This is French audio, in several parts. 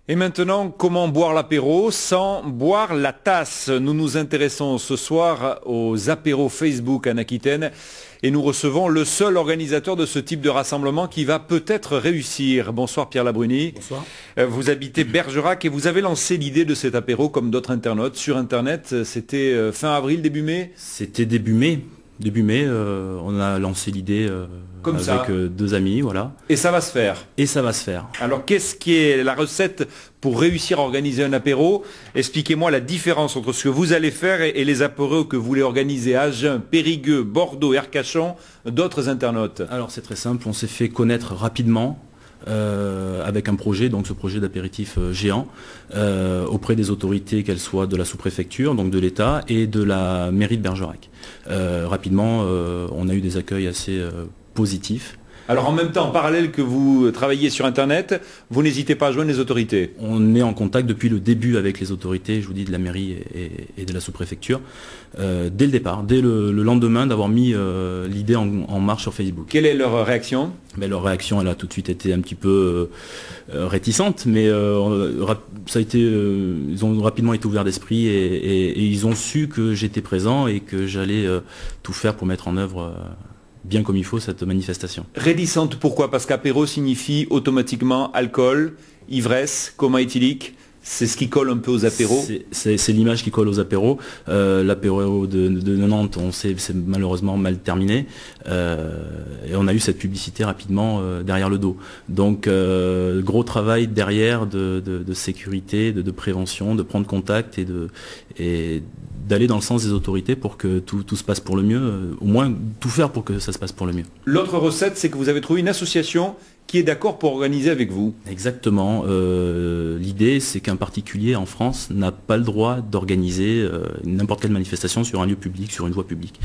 Et maintenant, comment boire l'apéro sans boire la tasse? Nous nous intéressons ce soir aux apéros Facebook en Aquitaine et nous recevons le seul organisateur de ce type de rassemblement qui va peut-être réussir. Bonsoir Pierre Labruni. Bonsoir. Vous habitez Bergerac et vous avez lancé l'idée de cet apéro comme d'autres internautes sur Internet. C'était fin avril, début mai? C'était début mai. Début mai, on a lancé l'idée avec deux amis, voilà. Et ça va se faire? Et ça va se faire. Alors qu'est-ce qui est la recette pour réussir à organiser un apéro? Expliquez-moi la différence entre ce que vous allez faire et les apéros que vous voulez organiser à Agen, Périgueux, Bordeaux, Arcachon, d'autres internautes. Alors c'est très simple, on s'est fait connaître rapidement. Avec un projet, donc ce projet d'apéritif géant, auprès des autorités, qu'elles soient de la sous-préfecture, donc de l'État, et de la mairie de Bergerac. Rapidement, on a eu des accueils assez positifs. Alors en même temps, en parallèle que vous travaillez sur Internet, vous n'hésitez pas à joindre les autorités? On est en contact depuis le début avec les autorités, je vous dis, de la mairie et de la sous-préfecture, dès le départ, dès le lendemain d'avoir mis l'idée en marche sur Facebook. Quelle est leur réaction? Leur réaction, elle a tout de suite été un petit peu réticente, mais ça a été, ils ont rapidement été ouverts d'esprit et ils ont su que j'étais présent et que j'allais tout faire pour mettre en œuvre bien comme il faut cette manifestation. Réticente, pourquoi? Parce qu'apéro signifie automatiquement alcool, ivresse, coma éthylique. C'est ce qui colle un peu aux apéros. C'est l'image qui colle aux apéros. L'apéro de Nantes, on sait, c'est malheureusement mal terminé. Et on a eu cette publicité rapidement derrière le dos. Donc gros travail derrière de sécurité, de prévention, de prendre contact et d'aller dans le sens des autorités pour que tout se passe pour le mieux, au moins tout faire pour que ça se passe pour le mieux. L'autre recette, c'est que vous avez trouvé une association qui est d'accord pour organiser avec vous. Exactement. L'idée, c'est qu'un particulier en France n'a pas le droit d'organiser n'importe quelle manifestation sur un lieu public, sur une voie publique.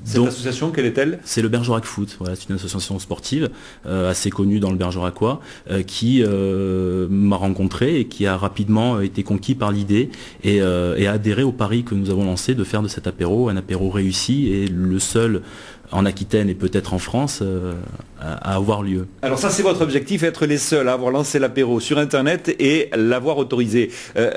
Cette association, quelle est-elle? C'est le Bergerac Foot. Voilà, c'est une association sportive assez connue dans le Bergeracois qui m'a rencontré et qui a rapidement été conquis par l'idée et a adhéré au pari que nous avons lancé de faire de cet apéro un apéro réussi et le seul en Aquitaine et peut-être en France à avoir lieu. Alors ça c'est votre objectif, être les seuls à avoir lancé l'apéro sur Internet et l'avoir autorisé.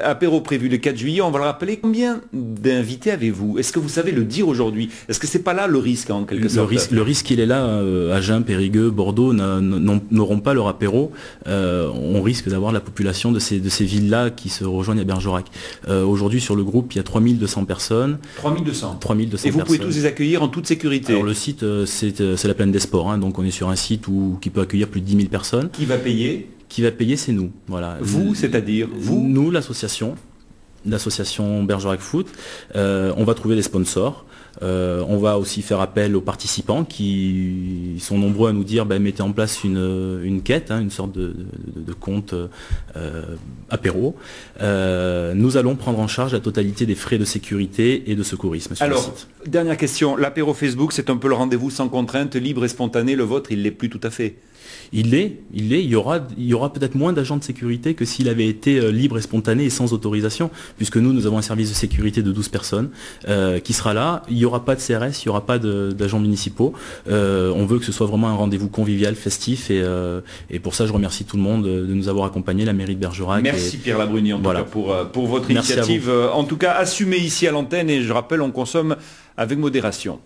Apéro prévu le 4 juillet, on va le rappeler. Combien d'invités avez-vous? Est-ce que vous savez le dire aujourd'hui? Est-ce que c'est pas là le risque en quelque sorte? Le risque il est là. Agen, Périgueux, Bordeaux n'auront pas leur apéro. On risque d'avoir la population de ces villes-là qui se rejoignent à Bergerac. Aujourd'hui sur le groupe il y a 3200 personnes. 3200 personnes. Et vous pouvez tous les accueillir en toute sécurité? Alors le site c'est la plaine des sports, hein, donc on est sur un site qui peut accueillir plus de 10 000 personnes. Qui va payer? Qui va payer, c'est nous. Voilà. Vous, c'est-à-dire vous? Nous, l'association Bergerac Foot. On va trouver des sponsors. On va aussi faire appel aux participants qui sont nombreux à nous dire mettez en place une quête, hein, une sorte de compte apéro. Nous allons prendre en charge la totalité des frais de sécurité et de secourisme sur le site. Dernière question, l'apéro Facebook c'est un peu le rendez-vous sans contrainte, libre et spontané, le vôtre il l'est plus tout à fait? Il y aura peut-être moins d'agents de sécurité que s'il avait été libre et spontané et sans autorisation, puisque nous avons un service de sécurité de 12 personnes qui sera là. Il n'y aura pas de CRS, il n'y aura pas d'agents municipaux. On veut que ce soit vraiment un rendez-vous convivial, festif, et pour ça je remercie tout le monde de nous avoir accompagnés, la mairie de Bergerac. Merci Pierre Labruni en tout cas pour votre initiative. En tout cas assumée ici à l'antenne, et je rappelle on consomme avec modération.